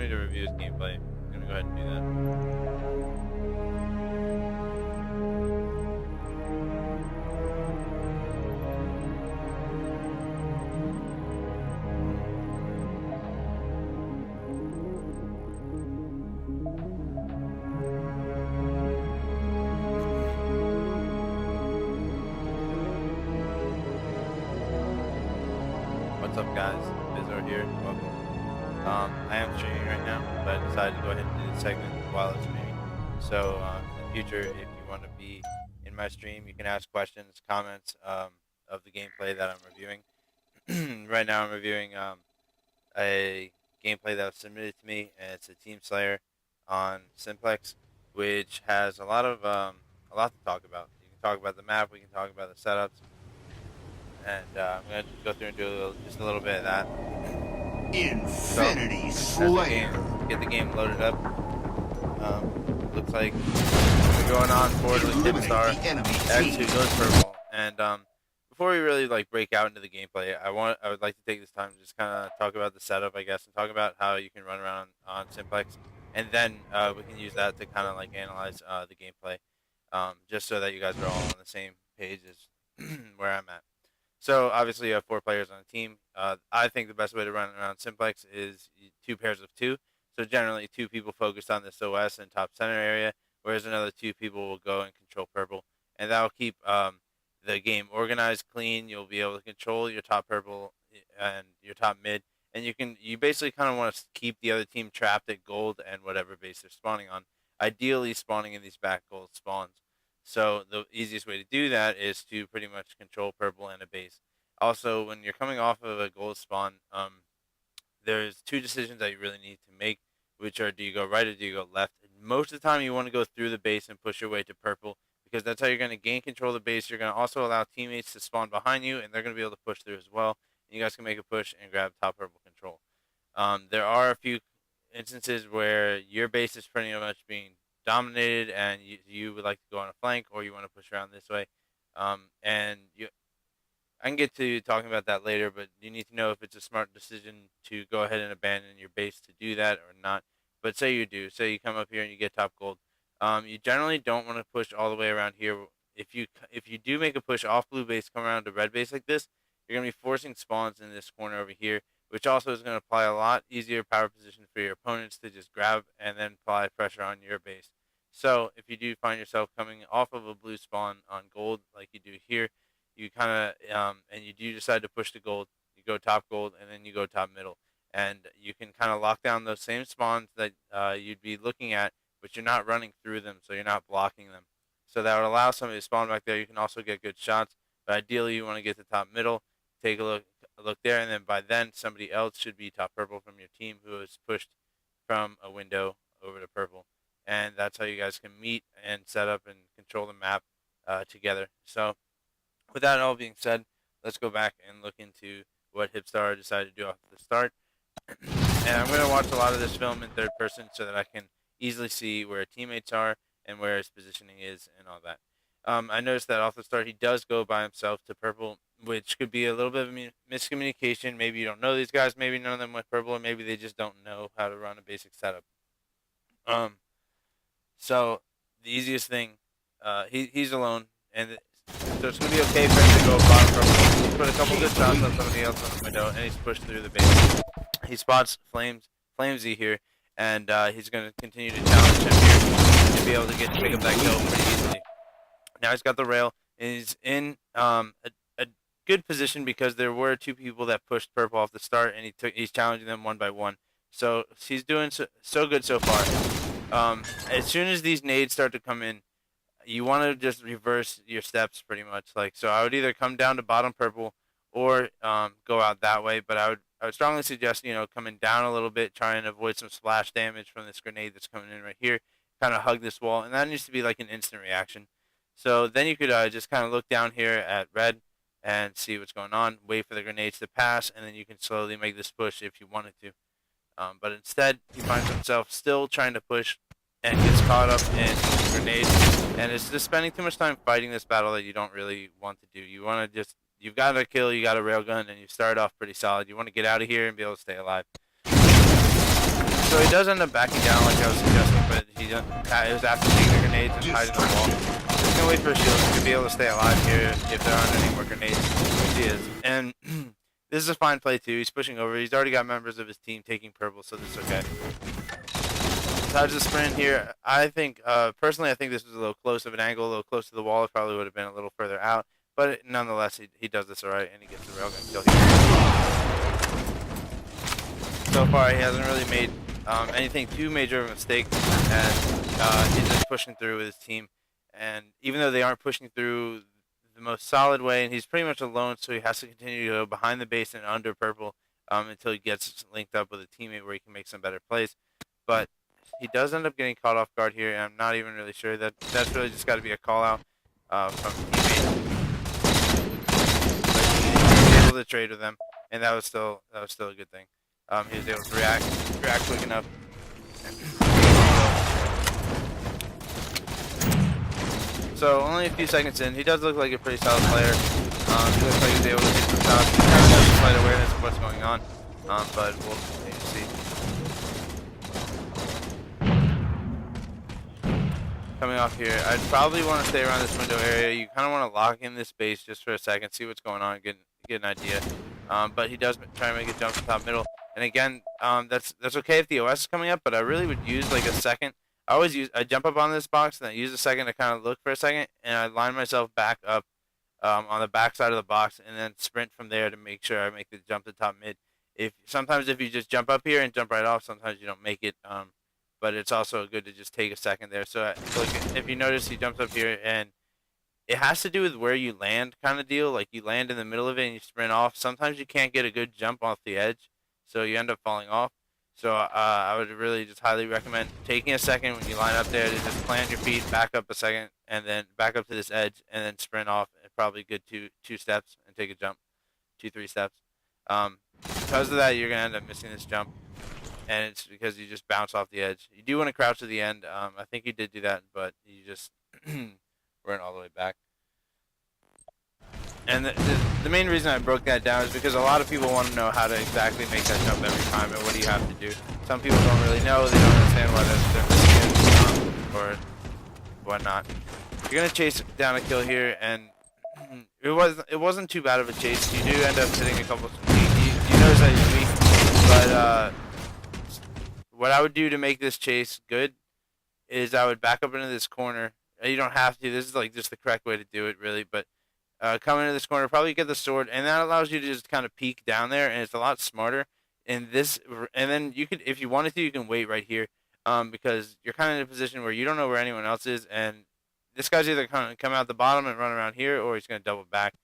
me to review his gameplay. I'm gonna go ahead and do that. What's up, guys? Fizzor here. Welcome. I am streaming right now, but I decided to go ahead and do this segment while I'm streaming. So in the future, if you want to be in my stream, you can ask questions, comments of the gameplay that I'm reviewing. Right now, I'm reviewing a gameplay that was submitted to me, and it's a Team Slayer on Simplex, which has a lot to talk about. You can talk about the map, we can talk about the setups, and I'm gonna go through and do just a little bit of that. Infinity Slayer. Get the game loaded up. Looks like we're going on forward with Hipstar X, who goes purple. And before we really break out into the gameplay, I would like to take this time to just kind of talk about the setup, I guess, and talk about how you can run around on Simplex, and then we can use that to kind of analyze the gameplay, just so that you guys are all on the same page as where I'm at. So obviously you have 4 players on a team. I think the best way to run around Simplex is 2 pairs of 2. So generally 2 people focused on this OS and top center area, whereas another 2 people will go and control purple. And that will keep the game organized, clean. You'll be able to control your top purple and your top mid. And you basically kind of want to keep the other team trapped at gold and whatever base they're spawning on. Ideally spawning in these back gold spawns. So the easiest way to do that is to pretty much control purple and a base. Also, when you're coming off of a gold spawn, there's 2 decisions that you really need to make, which are, do you go right or do you go left? And most of the time you want to go through the base and push your way to purple, because that's how you're going to gain control of the base. You're going to also allow teammates to spawn behind you, and they're going to be able to push through as well. And you guys can make a push and grab top purple control. There are a few instances where your base is pretty much being dominated and you would like to go on a flank, or you want to push around this way, and I can get to talking about that later, but you need to know if it's a smart decision to go ahead and abandon your base to do that or not. But say you do, say you come up here and you get top gold, you generally don't want to push all the way around here. If you do make a push off blue base, come around to red base like this, you're going to be forcing spawns in this corner over here, which also is going to apply a lot easier power position for your opponents to just grab and then apply pressure on your base. So if you do find yourself coming off of a blue spawn on gold like you do here, you kind of and you do decide to push the gold, you go top gold and then you go top middle, and you can kind of lock down those same spawns that you'd be looking at, but you're not running through them, so you're not blocking them. So that would allow somebody to spawn back there. You can also get good shots, but ideally you want to get to top middle, take a look there, and then by then somebody else should be top purple from your team who has pushed from a window over to purple. And that's how you guys can meet and set up and control the map together. So with that all being said, let's go back and look into what Hipstar decided to do off the start. And I'm going to watch a lot of this film in third person so that I can easily see where teammates are and where his positioning is and all that. I noticed that off the start he does go by himself to purple, which could be a little bit of miscommunication. Maybe you don't know these guys, maybe none of them went purple, or maybe they just don't know how to run a basic setup. So the easiest thing, he's alone, and so it's going to be okay for him to go bottom purple. He's put a couple good shots on somebody else on the window, and he's pushed through the base. He spots Flamesy here, and he's going to continue to challenge him here to be able to pick up that kill pretty easily. Now he's got the rail, and he's in a good position because there were 2 people that pushed purple off the start, and he's challenging them one by one. So he's doing so good so far. As soon as these nades start to come in, you want to just reverse your steps pretty much. So I would either come down to bottom purple or go out that way. But I would strongly suggest coming down a little bit, try and avoid some splash damage from this grenade that's coming in right here. Kind of hug this wall, and that needs to be like an instant reaction. So then you could just kind of look down here at red and see what's going on. Wait for the grenades to pass, and then you can slowly make this push if you wanted to. But instead, he finds himself still trying to push and gets caught up in grenades, and it's just spending too much time fighting this battle that you don't really want to do. You want to you've got a kill, you got a railgun, and you start off pretty solid. You want to get out of here and be able to stay alive. So he does end up backing down like I was suggesting, but it was after taking the grenades and hiding the wall. Just gonna wait for a shield to be able to stay alive here if there aren't any more grenades, which he is. And this is a fine play too. He's pushing over. He's already got members of his team taking purple, so this is okay. Besides the sprint here, I think personally I think this was a little close of an angle, a little close to the wall. It probably would have been a little further out, but nonetheless he does this alright, and he gets the railgun kill here. So far he hasn't really made anything too major of a mistake, and he's just pushing through with his team. And even though they aren't pushing through the most solid way, and he's pretty much alone, so he has to continue to go behind the base and under purple until he gets linked up with a teammate where he can make some better plays. But he does end up getting caught off guard here, and I'm not even really sure that that's really just got to be a call out from the teammate. But he was able to trade with them, and that was still a good thing. He was able to react quick enough. So only a few seconds in, he does look like a pretty solid player. He looks like he's able to hit some shots. He kind of has a slight awareness of what's going on, but we'll continue to see. Coming off here, I'd probably want to stay around this window area. You kind of want to lock in this base just for a second, see what's going on, get an idea. But he does try to make a jump to top middle. And again, that's okay if the OS is coming up, but I really would use like a second. I jump up on this box, and I use a second to kind of look for a second, and I line myself back up on the back side of the box, and then sprint from there to make sure I make the jump to top mid. Sometimes if you just jump up here and jump right off, sometimes you don't make it. But it's also good to just take a second there. So like, if you notice, he jumps up here, and it has to do with where you land kind of deal. Like you land in the middle of it and you sprint off. Sometimes you can't get a good jump off the edge, so you end up falling off. So I would really just highly recommend taking a second when you line up there to just plant your feet, back up a second, and then back up to this edge, and then sprint off. Probably good two steps and take a jump, 2-3 steps. Because of that, you're gonna end up missing this jump, and it's because you just bounce off the edge. You do want to crouch to the end. I think you did do that, but you just weren't all the way back. And the main reason I broke that down is because a lot of people want to know how to exactly make that jump every time and what do you have to do. Some people don't really know, they don't understand why they're missing it or whatnot. You're going to chase down a kill here, and it wasn't too bad of a chase. You do end up hitting a couple. You notice that he's weak, but what I would do to make this chase good is I would back up into this corner. You don't have to. This is like just the correct way to do it, really, but come into this corner, probably get the sword, and that allows you to just kind of peek down there, and it's a lot smarter. And then you could, if you wanted to, you can wait right here, because you're kind of in a position where you don't know where anyone else is, and this guy's either going to come out the bottom and run around here, or he's going to double back.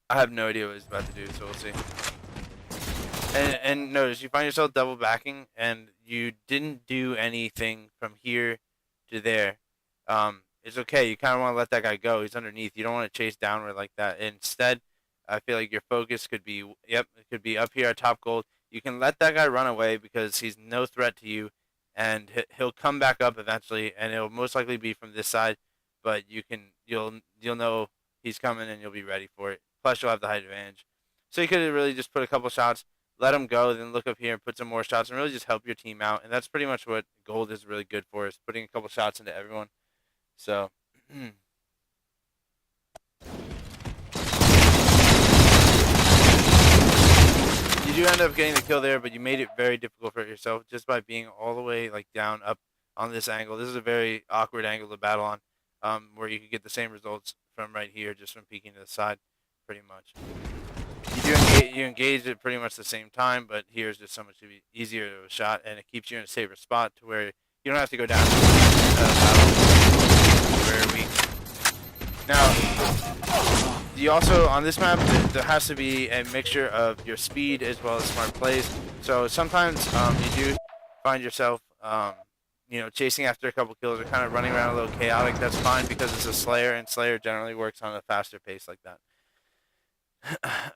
I have no idea what he's about to do, so we'll see. And notice, you find yourself double backing, and you didn't do anything from here to there. It's okay. You kind of want to let that guy go. He's underneath. You don't want to chase downward like that. Instead, I feel like your focus could be, it could be up here at top gold. You can let that guy run away because he's no threat to you, and he'll come back up eventually, and it'll most likely be from this side. But you'll know he's coming, and you'll be ready for it. Plus, you'll have the height advantage. So you could really just put a couple shots, let him go, then look up here and put some more shots, and really just help your team out. And that's pretty much what gold is really good for, is putting a couple shots into everyone. So, you do end up getting the kill there, but you made it very difficult for yourself just by being all the way like down up on this angle. This is a very awkward angle to battle on, where you could get the same results from right here, just from peeking to the side, pretty much. You engage at pretty much the same time, but here's just so much easier of a shot, and it keeps you in a safer spot to where you don't have to go down to battle. Very weak. Now, you also, on this map, there has to be a mixture of your speed as well as smart plays. So sometimes you do find yourself, chasing after a couple kills or kind of running around a little chaotic. That's fine because it's a Slayer, and Slayer generally works on a faster pace like that.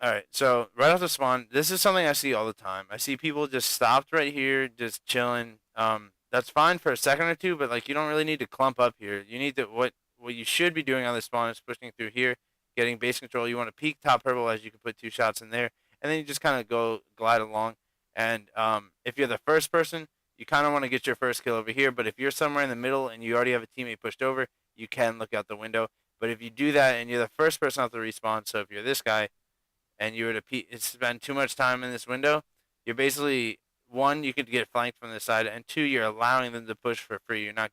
Alright, so right off the spawn, this is something I see all the time. I see people just stopped right here, just chilling. That's fine for a second or two, but like you don't really need to clump up here. You need to what you should be doing on this spawn is pushing through here, getting base control. You want to peek top purple as you can put 2 shots in there, and then you just kind of glide along. And if you're the first person, you kind of want to get your first kill over here. But if you're somewhere in the middle and you already have a teammate pushed over, you can look out the window. But if you do that and you're the first person off the respawn, so if you're this guy and you were to spend too much time in this window, you're basically, one, you could get flanked from the side, and two, you're allowing them to push for free. You're not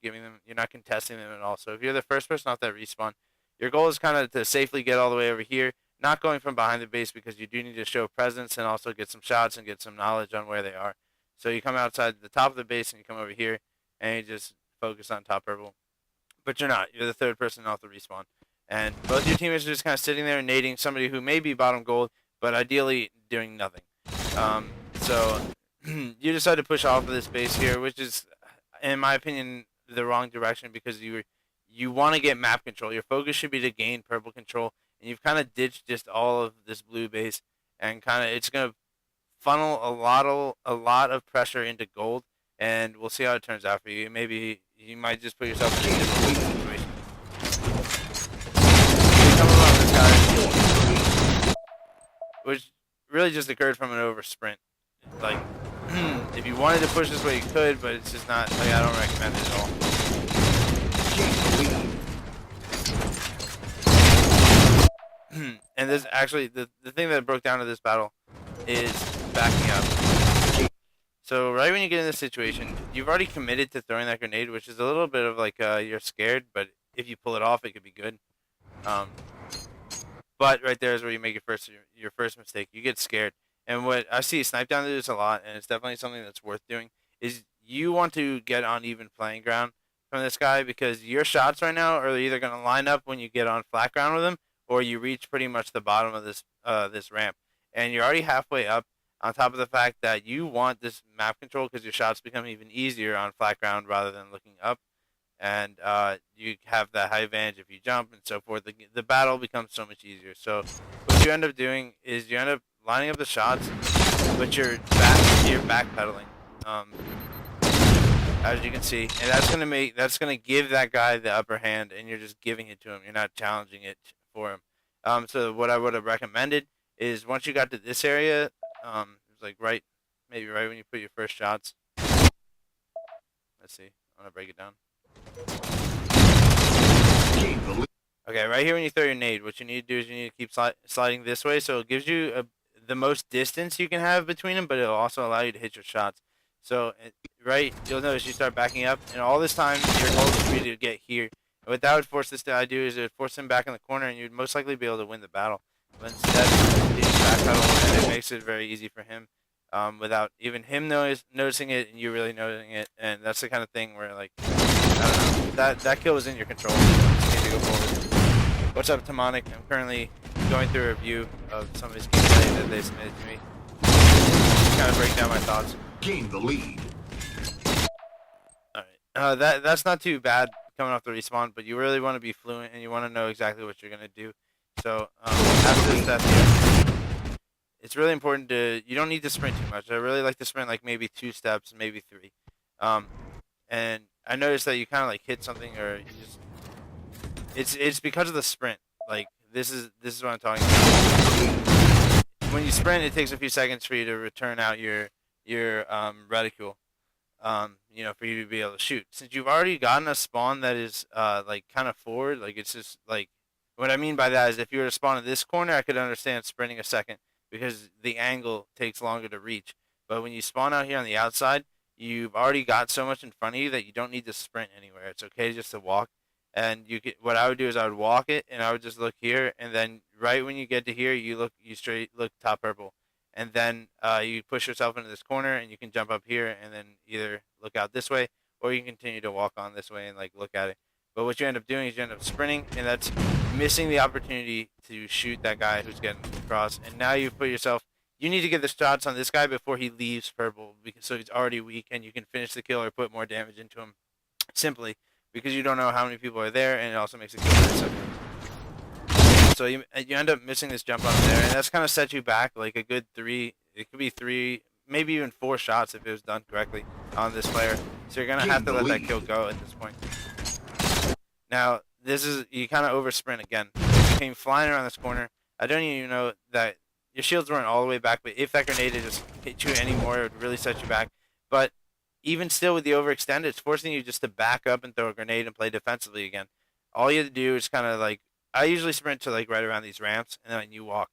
contesting them at all. So if you're the first person off that respawn, your goal is kind of to safely get all the way over here, not going from behind the base, because you do need to show presence and also get some shots and get some knowledge on where they are. So you come outside the top of the base and you come over here and you just focus on top purple. But you're not. You're the third person off the respawn. And both your teammates are just kind of sitting there nading somebody who may be bottom gold, but ideally doing nothing. So you decide to push off of this base here, which is, in my opinion, the wrong direction, because you want to get map control. Your focus should be to gain purple control, and you've kind of ditched just all of this blue base, and it's going to funnel a lot of pressure into gold, and we'll see how it turns out for you. Maybe you might just put yourself in a difficult situation. Come around this guy, which really just occurred from an over sprint. Like, if you wanted to push this way, you could, but it's just not, like, I don't recommend it at all. And this, actually, the thing that broke down to this battle is backing up. So right when you get in this situation, you've already committed to throwing that grenade, which is a little bit of like, you're scared, but if you pull it off, it could be good. But right there is where you make your first mistake. You get scared. And what I see snipe down to this a lot, and it's definitely something that's worth doing, is you want to get on even playing ground from this guy, because your shots right now are either going to line up when you get on flat ground with him, or you reach pretty much the bottom of this ramp. And you're already halfway up, on top of the fact that you want this map control, because your shots become even easier on flat ground rather than looking up. And you have that high advantage if you jump and so forth. The battle becomes so much easier. So what you end up doing is you end up lining up the shots, but you're backpedaling, as you can see, and that's gonna give that guy the upper hand, and you're just giving it to him. You're not challenging it for him. So what I would have recommended is, once you got to this area, it's like maybe right when you put your first shots. Let's see. I'm gonna break it down. Okay, right here when you throw your nade, what you need to do is you need to keep sliding this way, so it gives you the most distance you can have between them, but it'll also allow you to hit your shots. So, you'll notice you start backing up, and all this time your goal is for you to get here. And what that would force this guy to do is it would force him back in the corner, and you'd most likely be able to win the battle. But instead, he's backpedaling, and it makes it very easy for him, without even him noticing it and you really noticing it. And that's the kind of thing where, like, I don't know, that kill was in your control. You just need to go forward. What's up, Tomonic? I'm currently going through a review of some of his gameplay that they submitted to me. Just kind of break down my thoughts. Gain the lead. Alright. That's not too bad coming off the respawn, but you really want to be fluent and you want to know exactly what you're going to do. So, after this step here, it's really important you don't need to sprint too much. I really like to sprint like maybe 2 steps, maybe 3. And I noticed that you kind of like hit something, or you just, it's because of the sprint. Like, this is what I'm talking about. When you sprint, it takes a few seconds for you to return out your reticule, for you to be able to shoot. Since you've already gotten a spawn that is like kind of forward, like, it's just like, what I mean by that is, if you were to spawn in this corner, I could understand sprinting a second, because the angle takes longer to reach. But when you spawn out here on the outside, you've already got so much in front of you that you don't need to sprint anywhere. It's okay just to walk. And what I would do is I would walk it, and I would just look here, and then right when you get to here, you straight look top purple, and then you push yourself into this corner, and you can jump up here, and then either look out this way, or you can continue to walk on this way and like look at it. But what you end up doing is you end up sprinting, and that's missing the opportunity to shoot that guy who's getting across. And now you put yourself, you need to get the shots on this guy before he leaves purple, so he's already weak, and you can finish the kill or put more damage into him simply because you don't know how many people are there, and it also makes it kill very simple. So you end up missing this jump up there, and that's kind of set you back like a good 3, it could be 3, maybe even 4 shots if it was done correctly on this player. So you're going to have to let that kill go at this point. Now, you kind of over sprint again. You came flying around this corner. I don't even know that your shields weren't all the way back, but if that grenade had just hit you anymore, it would really set you back. But even still with the overextend, it's forcing you just to back up and throw a grenade and play defensively again. All you have to do is kind of like, I usually sprint to like right around these ramps, and then you walk.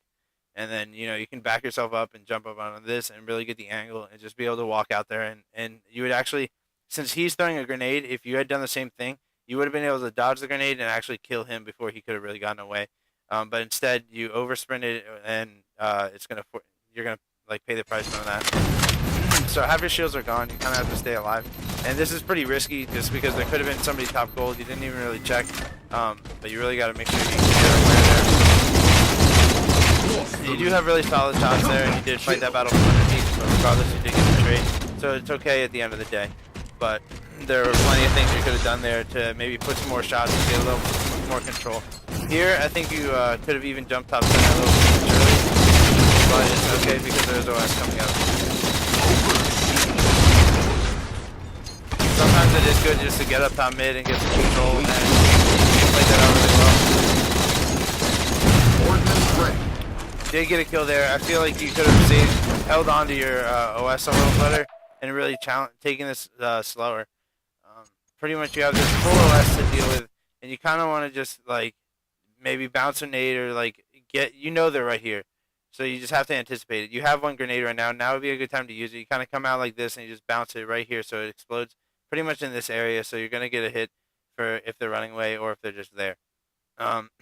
And then, you can back yourself up and jump up on this and really get the angle and just be able to walk out there. And you would actually, since he's throwing a grenade, if you had done the same thing, you would have been able to dodge the grenade and actually kill him before he could have really gotten away. But instead, you over sprinted, and you're gonna like pay the price on that. So half your shields are gone. You kind of have to stay alive, and this is pretty risky just because there could have been somebody top gold. You didn't even really check, but you really got to make sure you get away there. You do have really solid shots there, and you did fight that battle from underneath, but regardless, you did get the trade, so it's okay at the end of the day. But there were plenty of things you could have done there to maybe put some more shots and get a little more control. Here, I think you could have even jumped top 10 a little bit early, but it's okay because there's OS coming up. Sometimes it is good just to get up top mid and get some control, and you played that out really well. Did get a kill there. I feel like you could have held on to your OS a little better and really taking this slower. Pretty much you have this full OS to deal with, and you kind of want to just like maybe bounce a nade or like they're right here. So you just have to anticipate it. You have one grenade right now. Now would be a good time to use it. You kind of come out like this and you just bounce it right here so it explodes pretty much in this area. So you're going to get a hit for if they're running away or if they're just there.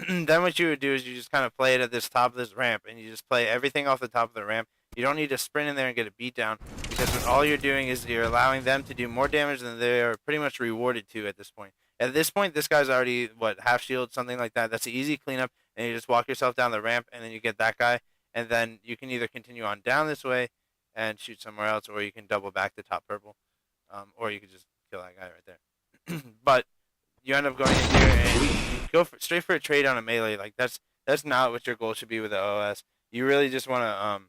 Then what you would do is you just kind of play it at this top of this ramp, and you just play everything off the top of the ramp. You don't need to sprint in there and get a beat down, because what all you're doing is you're allowing them to do more damage than they are pretty much rewarded to at this point. At this point, this guy's already, half shield, something like that. That's an easy cleanup, and you just walk yourself down the ramp, and then you get that guy, and then you can either continue on down this way and shoot somewhere else, or you can double back to top purple, or you could just kill that guy right there. But you end up going in here and you go straight for a trade on a melee. Like that's not what your goal should be with the OS. You really just want to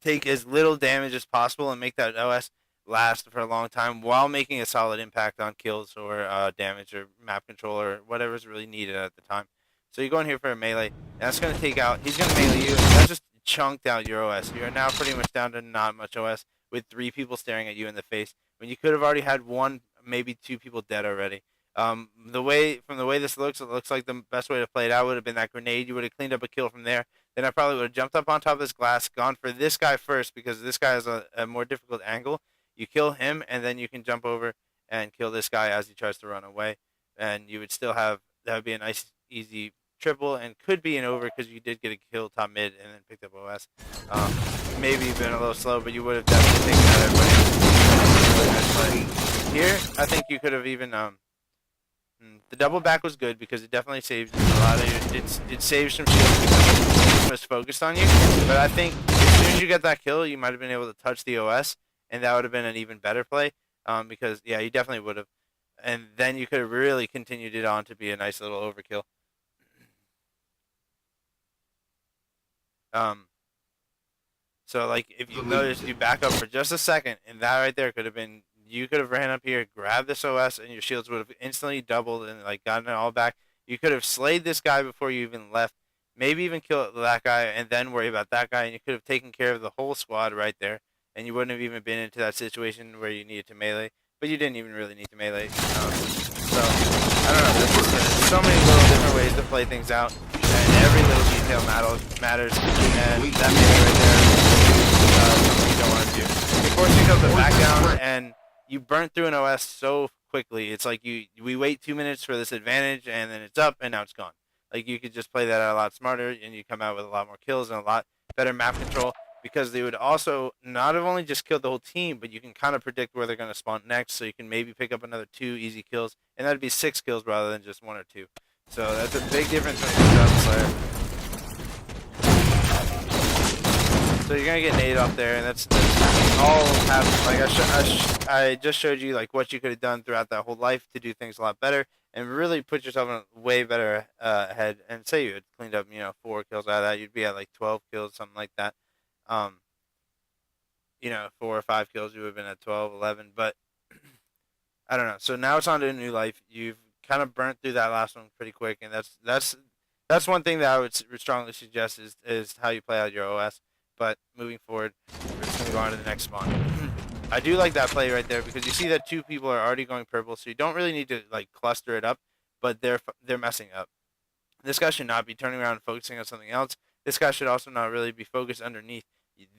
take as little damage as possible and make that OS last for a long time while making a solid impact on kills or damage or map control or whatever's really needed at the time. So you go in here for a melee, and that's going to take out. He's going to melee you, and that just chunked out your OS. You are now pretty much down to not much OS with 3 people staring at you in the face when you could have already had 1, maybe 2 people dead already. From the way this looks, it looks like the best way to play it out would have been that grenade. You would have cleaned up a kill from there. Then I probably would have jumped up on top of this glass, gone for this guy first because this guy has a more difficult angle. You kill him, and then you can jump over and kill this guy as he tries to run away. And you would still have, that would be a nice, easy triple, and could be an over because you did get a kill top mid and then picked up OS. Maybe been a little slow, but you would have definitely taken that everybody. Here, I think you could have even, the double back was good because it definitely saved a lot of your, it saves some shields because it was focused on you. But I think as soon as you get that kill, you might have been able to touch the OS, and that would have been an even better play. Because yeah, you definitely would have, and then you could have really continued it on to be a nice little overkill. So like if you notice, you back up for just a second, and that right there could have been, you could have ran up here, grabbed this OS, and your shields would have instantly doubled and like gotten it all back. You could have slayed this guy before you even left, maybe even killed that guy, and then worry about that guy, and you could have taken care of the whole squad right there, and you wouldn't have even been into that situation where you needed to melee, but you didn't even really need to melee. So I don't know. There's so many little different ways to play things out, and every little detail matters, and that melee right there is something you don't want to do. Of course, you got the back down, and you burnt through an OS so quickly. It's like we wait 2 minutes for this advantage, and then it's up, and now it's gone. Like you could just play that out a lot smarter, and you come out with a lot more kills and a lot better map control, because they would also not have only just killed the whole team, but you can kind of predict where they're going to spawn next, so you can maybe pick up another 2 easy kills, and that'd be 6 kills rather than just 1 or 2. So that's a big difference when you're Dungeon Slayer. So you're gonna get nade off there, and that's all happens. Like I just showed you like what you could have done throughout that whole life to do things a lot better and really put yourself in a way better head. And say you had cleaned up 4 kills out of that, you'd be at like 12 kills, something like that. 4 or 5 kills, you would have been at 12, 11. But I don't know. So now it's on to a new life. You've kind of burnt through that last one pretty quick, and that's one thing that I would strongly suggest is how you play out your OS. But moving forward, we're just going to go on to the next spawn. I do like that play right there because you see that 2 people are already going purple, so you don't really need to like cluster it up, but they're messing up. This guy should not be turning around and focusing on something else. This guy should also not really be focused underneath.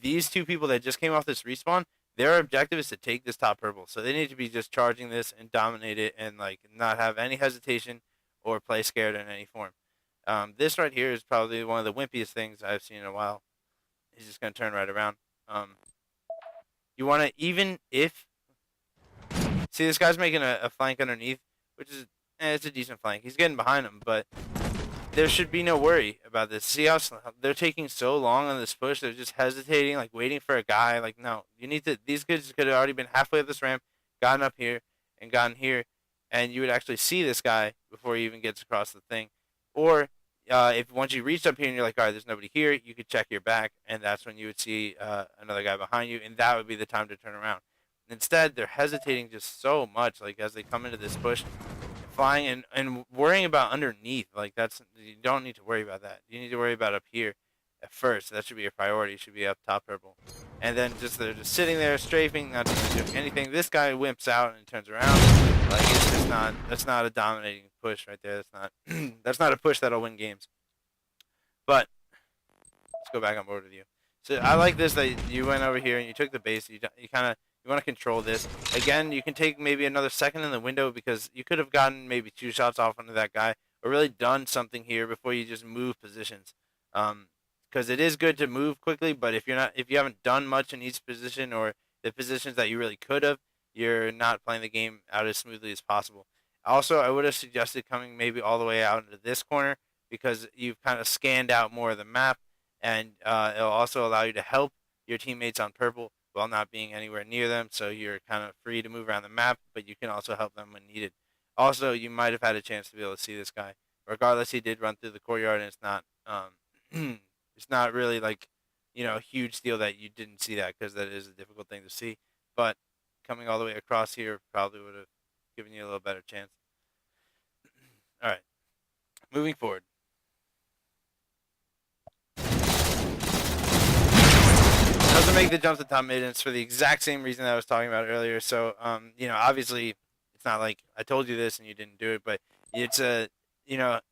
These 2 people that just came off this respawn, their objective is to take this top purple. So they need to be just charging this and dominate it and like not have any hesitation or play scared in any form. This right here is probably one of the wimpiest things I've seen in a while. He's just going to turn right around. You want to, even if, see this guy's making a flank underneath, which is, it's a decent flank. He's getting behind him, but there should be no worry about this. See how they're taking so long on this push? They're just hesitating, like waiting for a guy. Like, no, you need to, these kids could have already been halfway up this ramp, gotten up here, and gotten here, and you would actually see this guy before he even gets across the thing. Or if once you reach up here and you're like, all right, there's nobody here, you could check your back, and that's when you would see another guy behind you, and that would be the time to turn around. Instead, they're hesitating just so much, like as they come into this push, flying and worrying about underneath. Like you don't need to worry about that. You need to worry about up here at first. That should be your priority. It should be up top purple, and then they're just sitting there strafing, not doing anything. This guy wimps out and turns around. Like it's just not. That's not a dominating push right there. That's not. That's not a push that'll win games. But let's go back on board with you. So I like this that you went over here and you took the base. You want to control this. Again, you can take maybe another second in the window because you could have gotten maybe 2 shots off onto that guy or really done something here before you just move positions. Because it is good to move quickly, but if you haven't done much in each position or the positions that you really could have, you're not playing the game out as smoothly as possible. Also, I would have suggested coming maybe all the way out into this corner because you've kind of scanned out more of the map, and it'll also allow you to help your teammates on purple while not being anywhere near them, so you're kind of free to move around the map, but you can also help them when needed. Also, you might have had a chance to be able to see this guy. Regardless, he did run through the courtyard, and it's not, it's not really like, a huge deal that you didn't see that because that is a difficult thing to see. But coming all the way across here probably would have given you a little better chance. All right, moving forward. Doesn't make the jump to top mid, and it's for the exact same reason that I was talking about earlier. So, obviously, it's not like I told you this and you didn't do it, but it's a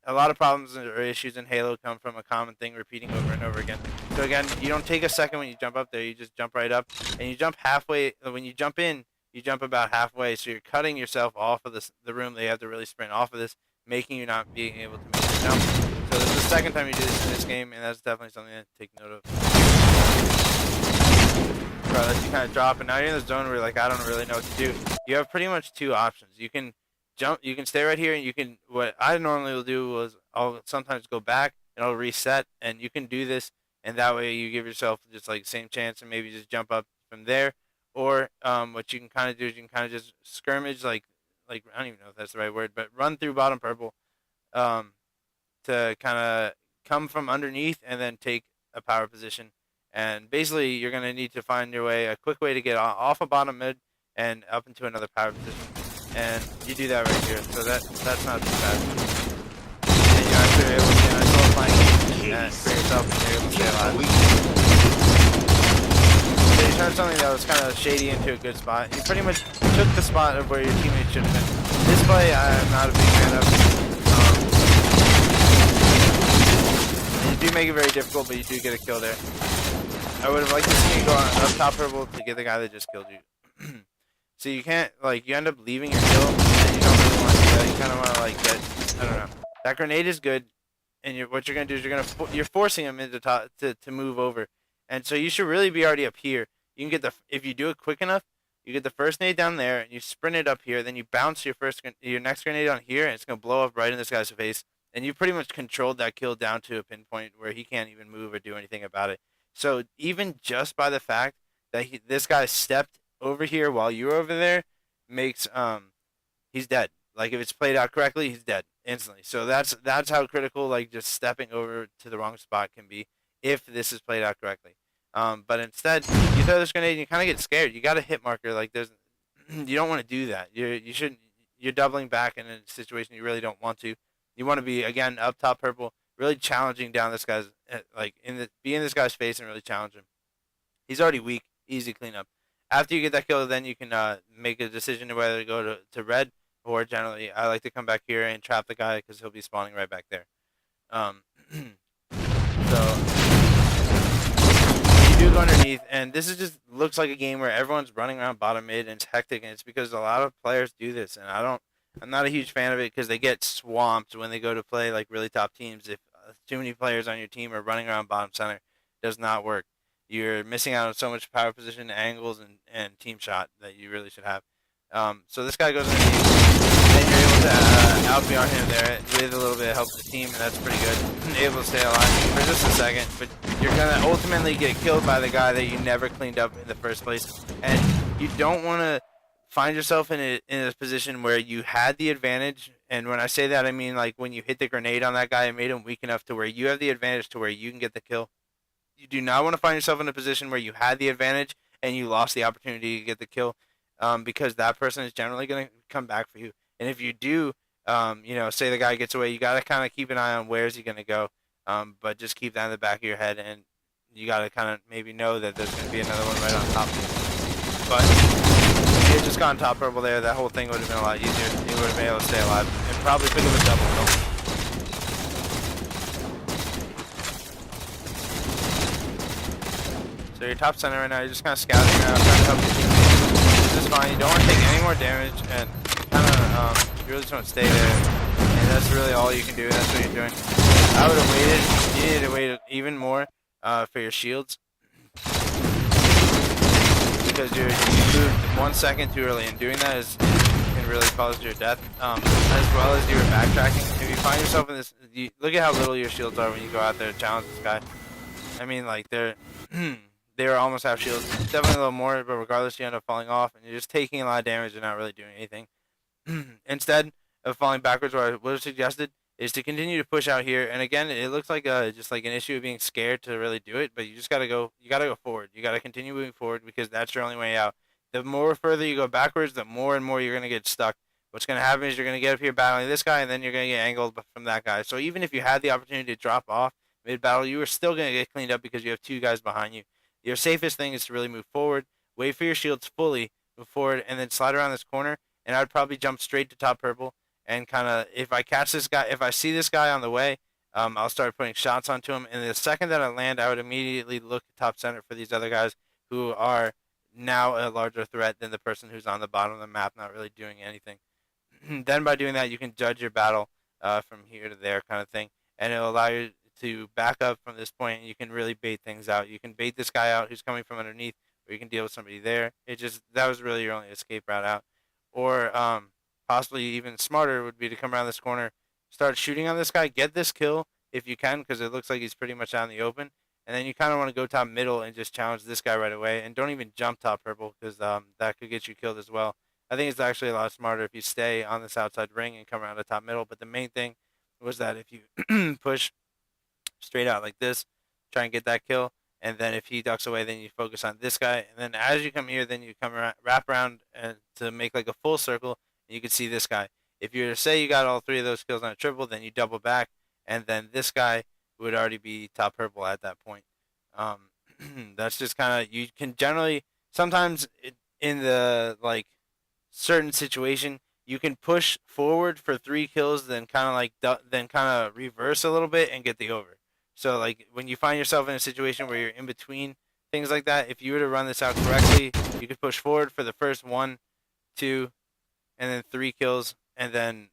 lot of problems or issues in Halo come from a common thing repeating over and over again. So again, you don't take a second when you jump up there. You just jump right up, and you jump halfway. When you jump in, you jump about halfway, so you're cutting yourself off of the room. They have to really sprint off of this, making you not being able to make the jump. So this is the second time you do this in this game, and that's definitely something to take note of. Bro, that you kind of drop, and now you're in the zone where you're like, I don't really know what to do. You have pretty much 2 options. You can jump, you can stay right here, and you can, what I normally will do was I'll sometimes go back and I'll reset, and you can do this, and that way you give yourself just like the same chance and maybe just jump up from there. Or what you can kind of do is you can kind of just skirmish, like I don't even know if that's the right word, but run through bottom purple to kind of come from underneath and then take a power position. And basically, you're going to need to find your way, a quick way to get off of bottom mid and up into another power position. And you do that right here, so that's not too bad. And you're actually able to get a nice little flank and for yourself, and you're able to stay alive. So you turned something that was kind of shady into a good spot. You pretty much took the spot of where your teammates should have been. This play, I'm not a big fan of. You do make it very difficult, but you do get a kill there. I would have liked to see you go up top purple to get the guy that just killed you. So you can't, you end up leaving your kill, and you don't really want to do that. You kind of want to, get, I don't know. That grenade is good, and what you're going to do is you're forcing him into top to move over. And so you should really be already up here. You can get if you do it quick enough, you get the first nade down there, and you sprint it up here, then you bounce your next grenade on here, and it's going to blow up right in this guy's face. And you pretty much controlled that kill down to a pinpoint where he can't even move or do anything about it. So even just by the fact that this guy stepped over here while you were over there makes he's dead. Like if it's played out correctly, he's dead instantly. So that's how critical just stepping over to the wrong spot can be if this is played out correctly. But instead you throw this grenade and you kind of get scared. You got a hit marker. You don't want to do that. You're doubling back in a situation you really don't want to. You want to be again up top purple, really challenging down this guy's be in this guy's face and really challenge him. He's already weak, easy cleanup. After you get that kill, then you can make a decision of whether to go to red, or generally I like to come back here and trap the guy because he'll be spawning right back there. So you do go underneath, and this is just looks like a game where everyone's running around bottom mid and it's hectic, and it's because a lot of players do this, and I'm not a huge fan of it because they get swamped when they go to play like really top teams. If too many players on your team are running around bottom center, it does not work. You're missing out on so much power position, angles, and team shot that you really should have. So this guy goes underneath, and you're able to out-BR him there with a little bit of help of the team, and that's pretty good. Able to stay alive for just a second, but you're going to ultimately get killed by the guy that you never cleaned up in the first place. And you don't want to find yourself in a position where you had the advantage, and when I say that, I mean like when you hit the grenade on that guy and made him weak enough to where you have the advantage to where you can get the kill. You do not want to find yourself in a position where you had the advantage and you lost the opportunity to get the kill, because that person is generally going to come back for you. And if you do, say the guy gets away, you got to kind of keep an eye on where is he going to go, but just keep that in the back of your head, and you got to kind of maybe know that there's going to be another one right on top of you. But if you had just gone top purple there, that whole thing would have been a lot easier. You would have been able to stay alive and probably pick up a double kill. So you're top center right now, you're just kind of scouting around, trying to help your team. This is fine, you don't want to take any more damage, and kind of, you really just want to stay there. And that's really all you can do, and that's what you're doing. I would have waited, you needed to wait even more for your shields. Because you moved 1 second too early, and doing that can really cause your death, as well as your backtracking. If you find yourself in this, look at how little your shields are when you go out there to challenge this guy. I mean, like, they're almost half shields. Definitely a little more, but regardless, you end up falling off, and you're just taking a lot of damage and not really doing anything. Instead of falling backwards, what I would have suggested is to continue to push out here. And again, it looks like just like an issue of being scared to really do it, but you just gotta go. You gotta go forward. You gotta continue moving forward because that's your only way out. The more further you go backwards, the more and more you're gonna get stuck. What's gonna happen is you're gonna get up here battling this guy, and then you're gonna get angled from that guy. So even if you had the opportunity to drop off mid battle, you are still gonna get cleaned up because you have two guys behind you. Your safest thing is to really move forward, wait for your shields fully, move forward, and then slide around this corner. And I'd probably jump straight to top purple and kind of, if I catch this guy, if I see this guy on the way, I'll start putting shots onto him. And the second that I land, I would immediately look at top center for these other guys who are now a larger threat than the person who's on the bottom of the map, not really doing anything. Then by doing that, you can judge your battle from here to there kind of thing. And it'll allow you to back up from this point, and you can really bait things out. You can bait this guy out who's coming from underneath, or you can deal with somebody there. That was really your only escape route out. Or possibly even smarter would be to come around this corner, start shooting on this guy, get this kill if you can, because it looks like he's pretty much out in the open. And then you kind of want to go top middle and just challenge this guy right away. And don't even jump top purple, because that could get you killed as well. I think it's actually a lot smarter if you stay on this outside ring and come around the top middle. But the main thing was that if you push straight out like this, try and get that kill. And then if he ducks away, then you focus on this guy. And then as you come here, then you come around, wrap around to make like a full circle. And you can see this guy. If you were to say you got all three of those kills on a triple, then you double back. And then this guy would already be top purple at that point. That's just kind of, you can generally, sometimes in the like certain situation, you can push forward for 3 kills, then kind of reverse a little bit and get the over. So like when you find yourself in a situation where you're in between things like that, if you were to run this out correctly, you could push forward for the first 1, 2, and then 3 kills, and then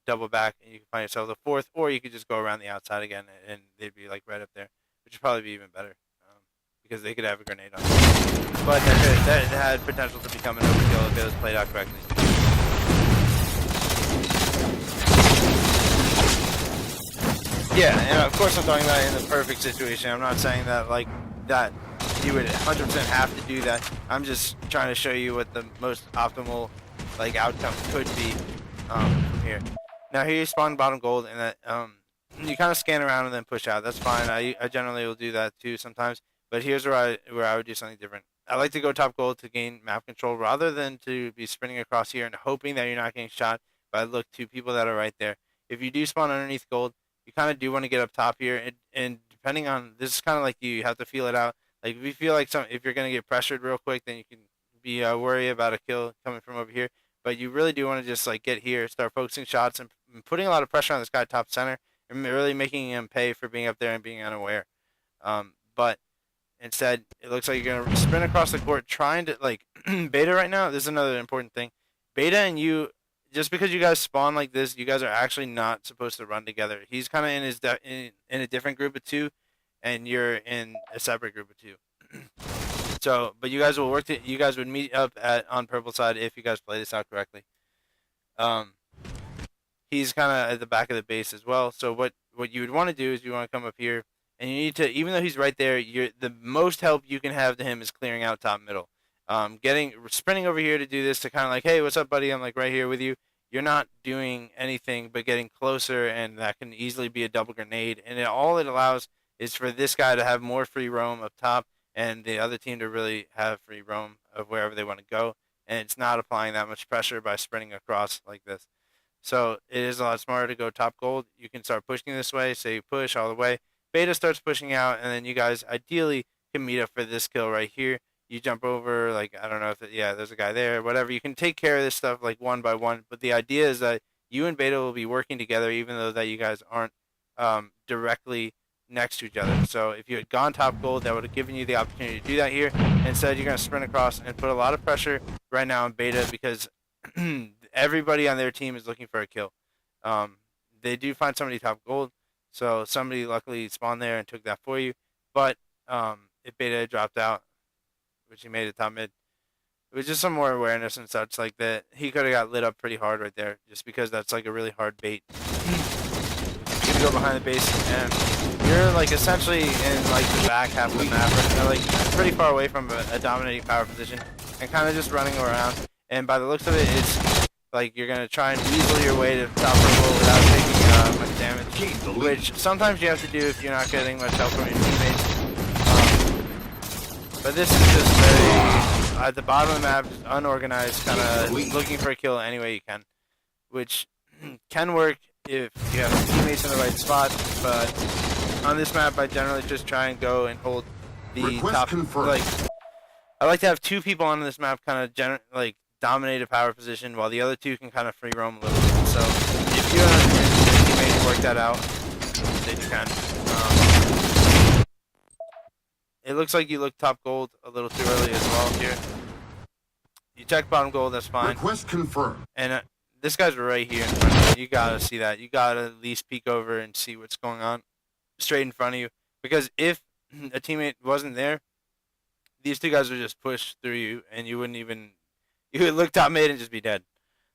double back, and you can find yourself the 4th, or you could just go around the outside again, and they'd be like right up there, which would probably be even better because they could have a grenade on it. But that had potential to become an overkill if it was played out correctly. Yeah, and of course I'm talking about it in the perfect situation. I'm not saying that like that you would 100% have to do that. I'm just trying to show you what the most optimal like outcome could be from here. Now here you spawn bottom gold, and that you kind of scan around and then push out. That's fine. I generally will do that too sometimes. But here's where I would do something different. I like to go top gold to gain map control rather than to be sprinting across here and hoping that you're not getting shot by look to people that are right there. If you do spawn underneath gold, you kind of do want to get up top here, and depending on, this is kind of like you have to feel it out. Like if you feel like if you're gonna get pressured real quick, then you can be worried about a kill coming from over here. But you really do want to just like get here, start focusing shots, and putting a lot of pressure on this guy top center, and really making him pay for being up there and being unaware. But instead, it looks like you're gonna sprint across the court, trying to like Beta right now. This is another important thing. Beta and you, just because you guys spawn like this, you guys are actually not supposed to run together. He's kind of in his in a different group of two, and you're in a separate group of two. So, but you guys will work. You guys would meet up on purple side if you guys play this out correctly. He's kind of at the back of the base as well. So what you would want to do is you want to come up here, and you need to, even though he's right there, the most help you can have to him is clearing out top middle. Sprinting over here to do this, to kind of like, hey, what's up, buddy? I'm like right here with you. You're not doing anything but getting closer, and that can easily be a double grenade. And all it allows is for this guy to have more free roam up top, and the other team to really have free roam of wherever they want to go. And it's not applying that much pressure by sprinting across like this. So it is a lot smarter to go top gold. You can start pushing this way, say you push all the way. Beta starts pushing out, and then you guys ideally can meet up for this kill right here. You jump over, like, I don't know if, there's a guy there, whatever. You can take care of this stuff, like, one by one. But the idea is that you and Beta will be working together, even though that you guys aren't directly next to each other. So if you had gone top gold, that would have given you the opportunity to do that here. Instead, you're going to sprint across and put a lot of pressure right now on Beta, because everybody on their team is looking for a kill. They do find somebody top gold, so somebody luckily spawned there and took that for you. But if Beta dropped out, which he made it top mid, it was just some more awareness and such like that. He could have got lit up pretty hard right there, just because that's like a really hard bait. You can go behind the base, and you're like essentially in like the back half of the map, right? Like pretty far away from a dominating power position, and kind of just running around. And by the looks of it, it's like you're gonna try and weasel your way to top purple without taking much damage, which sometimes you have to do if you're not getting much help from your teammates. But this is just very, at the bottom of the map, just unorganized, kind of looking for a kill any way you can, which can work if you have teammates in the right spot. But on this map, I generally just try and go and hold the top. Like, I like to have two people on this map kind of dominate a power position, while the other two can kind of free roam a little bit. So if you and your teammates work that out, then you can. It looks like you look top gold a little too early as well here. You check bottom gold, that's fine. Request confirmed. And this guy's right here in front of you. You gotta see that. You gotta at least peek over and see what's going on straight in front of you. Because if a teammate wasn't there, these two guys would just push through you, and you would look top mid and just be dead.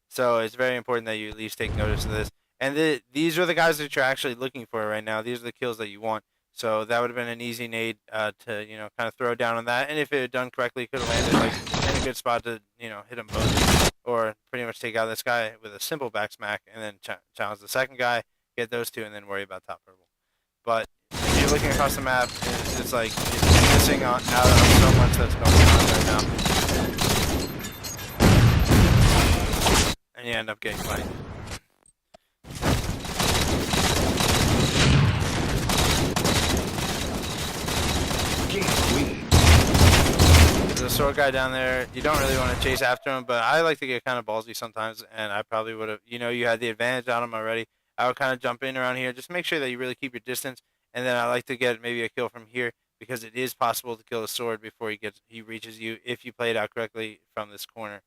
So it's very important that you at least take notice of this. And these are the guys that you're actually looking for right now. These are the kills that you want. So that would have been an easy nade to, kind of throw down on that. And if it had done correctly, it could have landed like in a good spot to, hit them both. Or pretty much take out this guy with a simple back smack, and then challenge the second guy, get those two, and then worry about top purple. But if you're looking across the map, it's just like you're missing out on so much that's going on right now. And you end up getting flanked. There's a sword guy down there. You don't really want to chase after him, but I like to get kind of ballsy sometimes, and I probably would have, you had the advantage on him already. I would kind of jump in around here, just make sure that you really keep your distance, and then I like to get maybe a kill from here, because it is possible to kill a sword before he reaches you if you play it out correctly from this corner.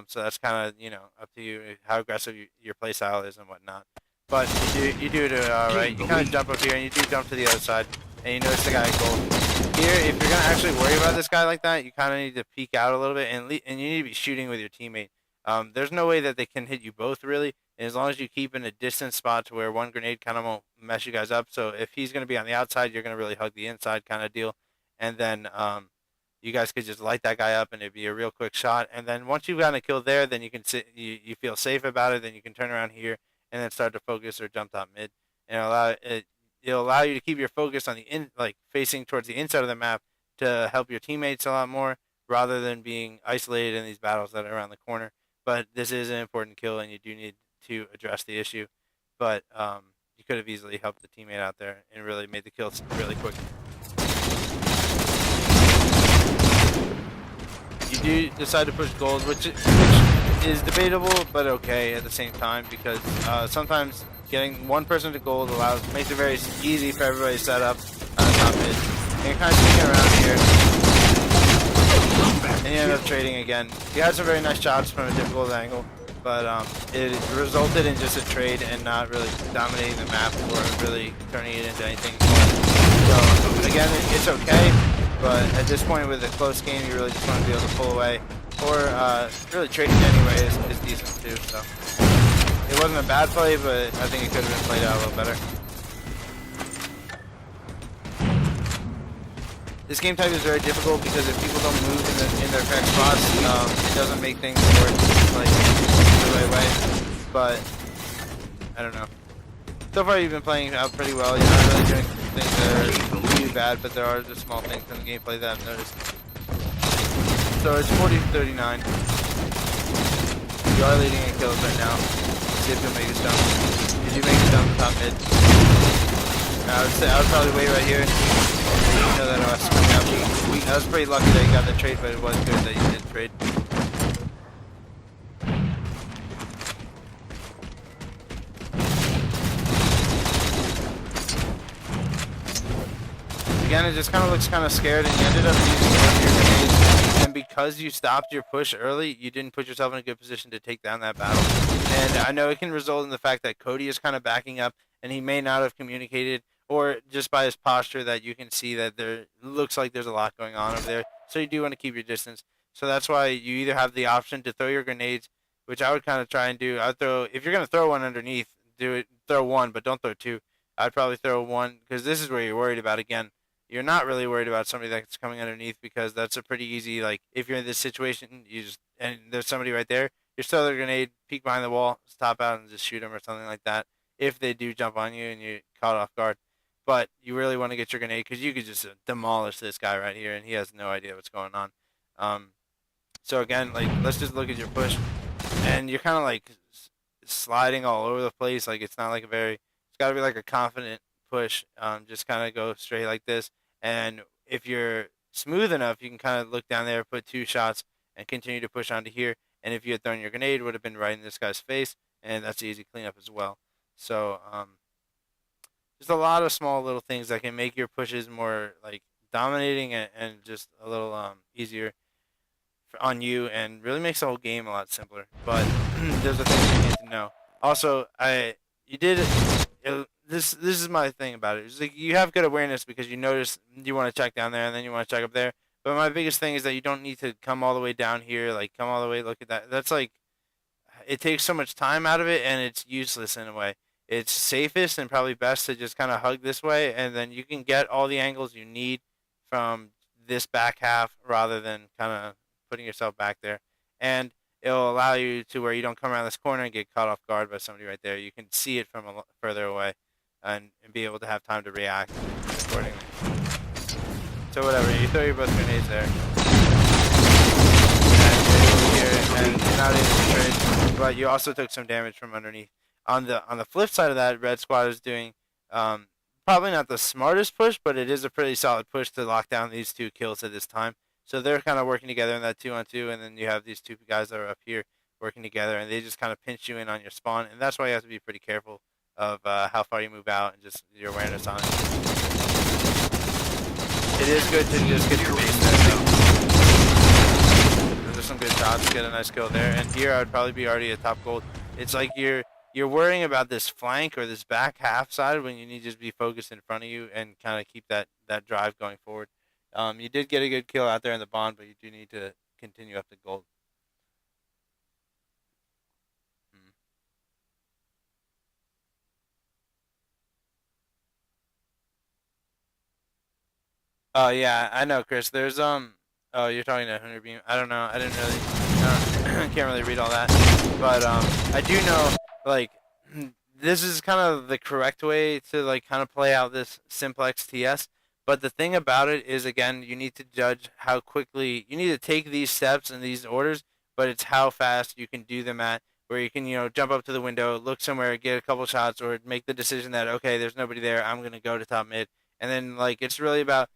So that's kind of, up to you how aggressive your play style is and whatnot. But you do it right. You kind of jump up here, and you do jump to the other side, and you notice the guy at gold. Here, if you're going to actually worry about this guy like that, you kind of need to peek out a little bit, and you need to be shooting with your teammate. There's no way that they can hit you both, really, and as long as you keep in a distant spot to where one grenade kind of won't mess you guys up. So if he's going to be on the outside, you're going to really hug the inside kind of deal, and then you guys could just light that guy up, and it'd be a real quick shot. And then once you've gotten a kill there, then you can you feel safe about it, then you can turn around here and then start to focus or jump top mid, and it'll allow you to keep your focus on facing towards the inside of the map to help your teammates a lot more, rather than being isolated in these battles that are around the corner. But this is an important kill, and you do need to address the issue. But you could have easily helped the teammate out there and really made the kill really quick. do decide to push gold, which is debatable, but okay at the same time, because sometimes getting one person to gold makes it very easy for everybody to set up top mid. And you're kind of sneaking around here, and you end up trading again. You had some very nice shots from a difficult angle, but it resulted in just a trade and not really dominating the map or really turning it into anything. So again, it's okay, but at this point with a close game, you really just want to be able to pull away, or really trading anyway is decent too. So it wasn't a bad play, but I think it could have been played out a little better. This game type is very difficult because if people don't move in their correct spots, it doesn't make things work like the right way. But I don't know. So far, you've been playing out pretty well. You're not really doing things that are too bad, but there are just small things in the gameplay that I've noticed. So it's 40-39. You are leading in kills right now. Let's see if you'll make a jump. Did you make a jump top mid? I would probably wait right here. You know that I was coming out. I was pretty lucky that you got the trade, but it was good that you did trade. Again, it just kind of looks kind of scared, and you ended up using one of your grenades. And because you stopped your push early, you didn't put yourself in a good position to take down that battle. And I know it can result in the fact that Cody is kind of backing up, and he may not have communicated, or just by his posture that you can see that there looks like there's a lot going on over there. So you do want to keep your distance. So that's why you either have the option to throw your grenades, which I would kind of try and do. I'd throw, if you're going to throw one underneath, throw one, but don't throw two. I'd probably throw one, because this is where you're worried about. Again, you're not really worried about somebody that's coming underneath, because that's a pretty easy, like, if you're in this situation, and there's somebody right there, you throw the grenade, peek behind the wall, stop out, and just shoot them or something like that, if they do jump on you and you're caught off guard. But you really want to get your grenade, because you could just demolish this guy right here, and he has no idea what's going on. So again, like, let's just look at your push, and you're kind of like sliding all over the place. Like, it's not like it's got to be like a confident push. Just kind of go straight like this, and if you're smooth enough, you can kind of look down there, put two shots, and continue to push onto here. And if you had thrown your grenade, it would have been right in this guy's face, and that's easy cleanup as well. So just a lot of small little things that can make your pushes more like dominating and just a little easier on you, and really makes the whole game a lot simpler. But there's a thing you need to know. Also, this is my thing about it. It's like you have good awareness because you notice you want to check down there and then you want to check up there. But my biggest thing is that you don't need to come all the way down here, like come all the way, look at that. That's like, it takes so much time out of it, and it's useless in a way. It's safest and probably best to just kind of hug this way, and then you can get all the angles you need from this back half rather than kind of putting yourself back there. And it'll allow you to where you don't come around this corner and get caught off guard by somebody right there. You can see it from further away and be able to have time to react accordingly. So whatever, you throw your both grenades there. And you're not able to trade, but you also took some damage from underneath. On the flip side of that, Red Squad is doing probably not the smartest push, but it is a pretty solid push to lock down these two kills at this time. So they're kind of working together in that 2-on-2, and then you have these two guys that are up here working together, and they just kind of pinch you in on your spawn, and that's why you have to be pretty careful of how far you move out and just your awareness on it. It is good to just get your base there, though. Those are some good shots, get a nice kill there, and here I would probably be already at top gold. It's like you're worrying about this flank or this back half side when you need to just be focused in front of you and kind of keep that drive going forward. You did get a good kill out there in the bond, but you do need to continue up to gold. Oh yeah, I know, Chris. There's oh, you're talking to Hunter Beam. I don't know. I didn't really can't really read all that, but I do know, like, this is kind of the correct way to like kind of play out this Simplex TS. But the thing about it is, again, you need to judge how quickly you need to take these steps and these orders, but it's how fast you can do them at, where you can, jump up to the window, look somewhere, get a couple shots, or make the decision that, okay, there's nobody there, I'm going to go to top mid. And then, like, it's really about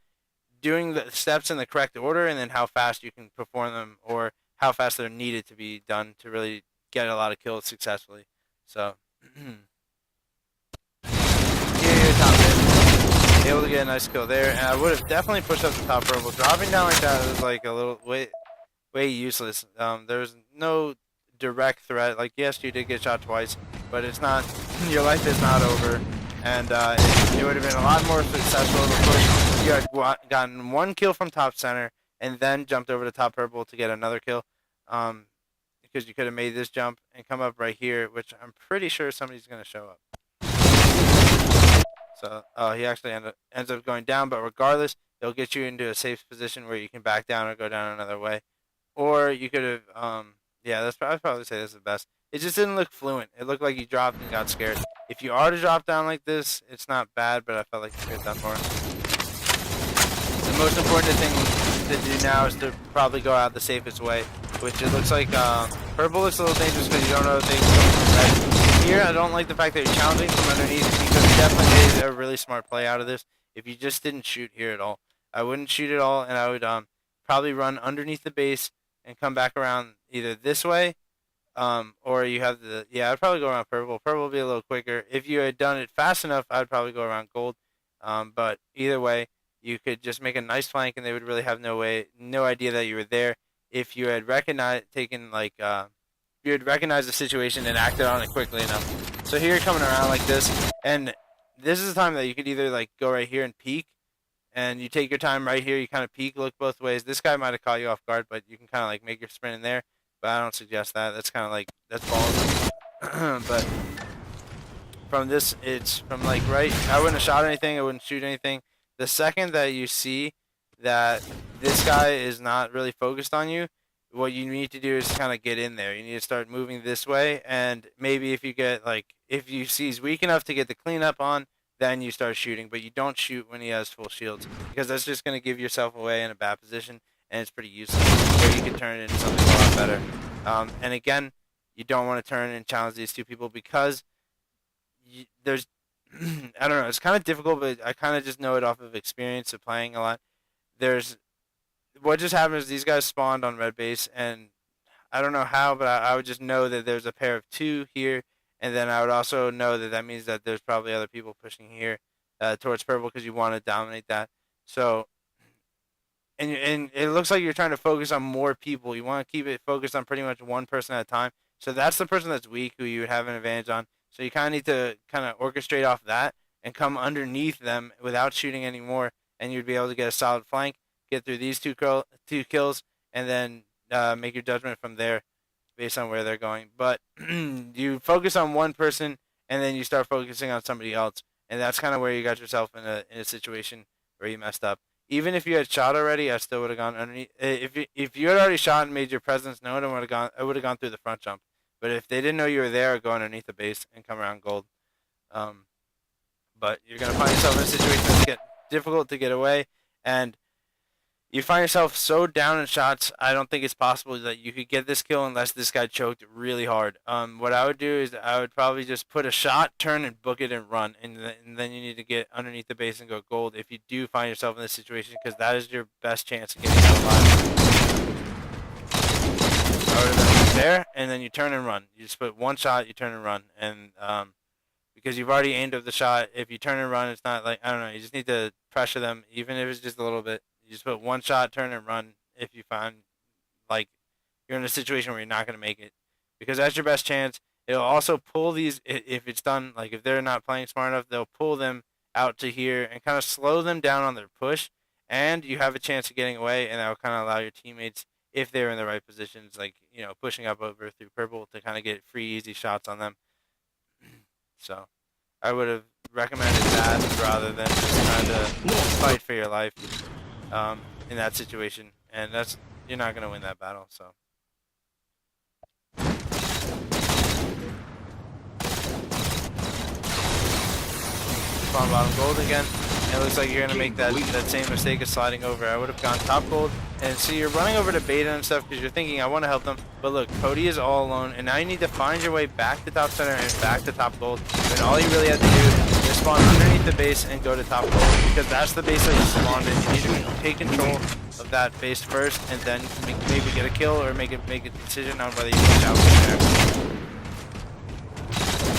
doing the steps in the correct order, and then how fast you can perform them, or how fast they're needed to be done to really get a lot of kills successfully. So here, top mid, able to get a nice kill there, and I would have definitely pushed up the top purple. Dropping down like that is like a little way useless. There's no direct threat. Like, yes, you did get shot twice, but it's not, your life is not over, and it would have been a lot more successful to push. You had gotten one kill from top center and then jumped over to top purple to get another kill, because you could have made this jump and come up right here, which I'm pretty sure somebody's going to show up. So he actually ends up going down, but regardless, it'll get you into a safe position where you can back down or go down another way. Or you could have, yeah, I'd probably say this is the best. It just didn't look fluent. It looked like you dropped and got scared. If you are to drop down like this, it's not bad, but I felt like you could have done more. The most important thing to do now is to probably go out the safest way, which it looks like purple looks a little dangerous because you don't know if they can go right. Here, I don't like the fact that you're challenging from underneath, because it definitely is a really smart play out of this. If you just didn't shoot here at all, I wouldn't shoot at all, and I would probably run underneath the base and come back around either this way, or you have the, yeah, I'd probably go around purple. Purple would be a little quicker. If you had done it fast enough, I'd probably go around gold. But either way, you could just make a nice flank, and they would really have no idea that you were there. If you had recognized the situation and acted on it quickly enough. So here you're coming around like this, and this is the time that you could either like go right here and peek, and you take your time right here, you kind of peek, look both ways. This guy might have caught you off guard, but you can kind of like make your sprint in there, but I don't suggest that. That's kind of like, that's balls. But from this, it's from like right, I wouldn't have shot anything, I wouldn't shoot anything. The second that you see that this guy is not really focused on you, what you need to do is kind of get in there. You need to start moving this way, and maybe if you get like, if you see he's weak enough to get the cleanup on, then you start shooting. But you don't shoot when he has full shields, because that's just going to give yourself away in a bad position, and it's pretty useless. Where you can turn it into something a lot better. And again, you don't want to turn and challenge these two people, because there's I don't know, it's kind of difficult, but I kind of just know it off of experience of playing a lot. What just happened is these guys spawned on red base, and I don't know how, but I would just know that there's a pair of two here, and then I would also know that means that there's probably other people pushing here towards purple, because you want to dominate that. So, and it looks like you're trying to focus on more people. You want to keep it focused on pretty much one person at a time. So that's the person that's weak, who you would have an advantage on. So you kind of need to kind of orchestrate off that and come underneath them without shooting anymore, and you'd be able to get a solid flank, get through these two kills, and then make your judgment from there based on where they're going. But you focus on one person, and then you start focusing on somebody else, and that's kind of where you got yourself in a situation where you messed up. Even if you had shot already, I still would have gone underneath. If you had already shot and made your presence known, I would have gone through the front jump. But if they didn't know you were there, I'd go underneath the base and come around gold. But you're gonna find yourself in a situation that's difficult to get away, and you find yourself so down in shots, I don't think it's possible that you could get this kill unless this guy choked really hard. What I would do is I would probably just put a shot, turn, and book it and run. And then you need to get underneath the base and go gold if you do find yourself in this situation, because that is your best chance of getting out alive. I would have been there, and then you turn and run. You just put one shot, you turn and run. And because you've already aimed at the shot, if you turn and run, it's not like, I don't know, you just need to pressure them, even if it's just a little bit. You just put one shot, turn and run if you find like you're in a situation where you're not going to make it, because that's your best chance. It'll also pull these, if it's done, like if they're not playing smart enough, they'll pull them out to here and kind of slow them down on their push, and you have a chance of getting away, and that will kind of allow your teammates, if they're in the right positions, like, you know, pushing up over through purple, to kind of get free, easy shots on them. So I would have recommended that rather than just trying to fight for your life in that situation, and you're not gonna win that battle. So spawn bottom gold again. It looks like you're gonna make that same mistake of sliding over. I would have gone top gold, and see, you're running over to beta and stuff because you're thinking I want to help them, but look, Cody is all alone, and now you need to find your way back to top center and back to top gold. And all you really have to do is spawn underneath the base and go to top floor, because that's the base that you spawned in. You need to take control of that base first, and then maybe get a kill or make a decision on whether you push out from there.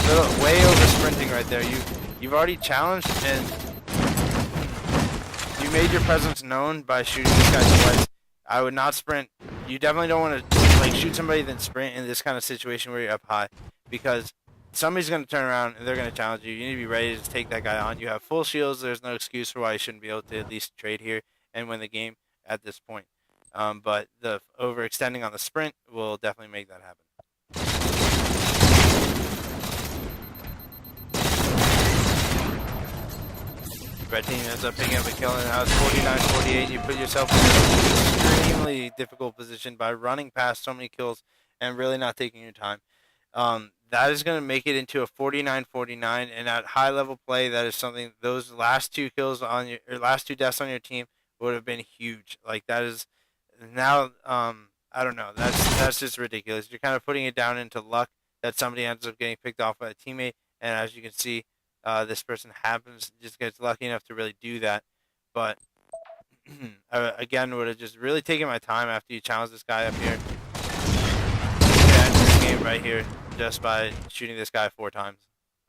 So way over sprinting right there. You've already challenged, and you made your presence known by shooting this guy twice. I would not sprint. You definitely don't want to like shoot somebody then sprint in this kind of situation where you're up high, because somebody's going to turn around and they're going to challenge you. You need to be ready to take that guy on. You have full shields. There's no excuse for why you shouldn't be able to at least trade here and win the game at this point. But the overextending on the sprint will definitely make that happen. Red team ends up picking up a kill, and now it's 49-48. You put yourself in an extremely difficult position by running past so many kills and really not taking your time. That is going to make it into a 49-49, and at high level play, that is something. Those last two kills on your, or last two deaths on your team would have been huge. Like that is now, I don't know. That's just ridiculous. You're kind of putting it down into luck that somebody ends up getting picked off by a teammate, and as you can see, this person just gets lucky enough to really do that. But again, would have just really taken my time after you challenge this guy up here. And this game right here just by shooting this guy 4 times.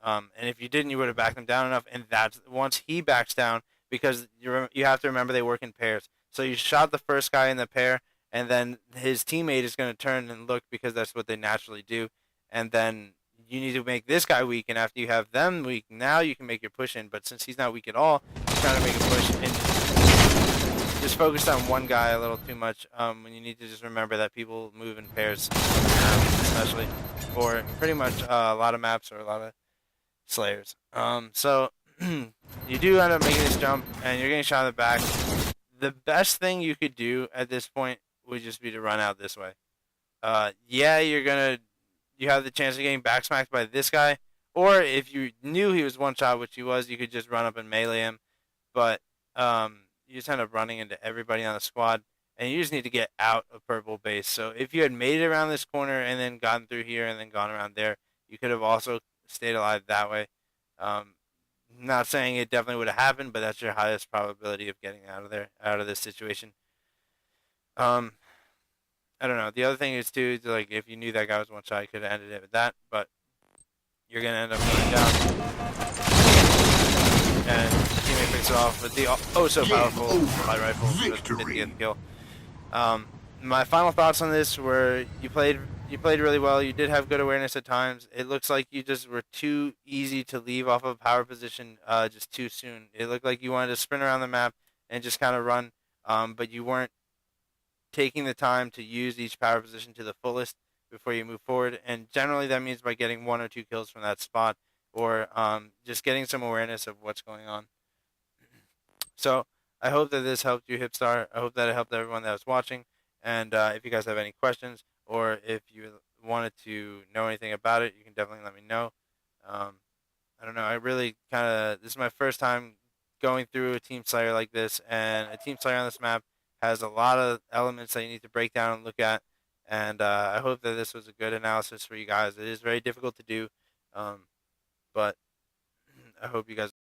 And if you didn't, you would have backed him down enough. And that's once he backs down, because you have to remember they work in pairs. So you shot the first guy in the pair, and then his teammate is going to turn and look, because that's what they naturally do. And then you need to make this guy weak, and after you have them weak, now you can make your push in. But since he's not weak at all, you're trying to make a push and just focused on one guy a little too much. When you need to just remember that people move in pairs, especially, or pretty much a lot of maps or a lot of slayers. So you do end up making this jump, and you're getting shot in the back. The best thing you could do at this point would just be to run out this way. Yeah, you have the chance of getting backsmacked by this guy, or if you knew he was one shot, which he was, you could just run up and melee him. But you just end up running into everybody on the squad, and you just need to get out of purple base. So if you had made it around this corner and then gotten through here and then gone around there, you could have also stayed alive that way. Not saying it definitely would have happened, but that's your highest probability of getting out of there, out of this situation. I don't know. The other thing is too, like if you knew that guy was one shot, you could have ended it with that, but you're gonna end up going down. And teammate picks it off with the so powerful light rifle to get the kill. My final thoughts on this were you played really well. You did have good awareness at times. It looks like you just were too easy to leave off of a power position just too soon. It looked like you wanted to sprint around the map and just kind of run, but you weren't taking the time to use each power position to the fullest before you move forward. And generally that means by getting 1 or 2 kills from that spot, or just getting some awareness of what's going on. So I hope that this helped you, Hipstar. I hope that it helped everyone that was watching. And if you guys have any questions, or if you wanted to know anything about it, you can definitely let me know. I don't know. I really this is my first time going through a team slayer like this, and a team slayer on this map has a lot of elements that you need to break down and look at. And I hope that this was a good analysis for you guys. It is very difficult to do, but I hope you guys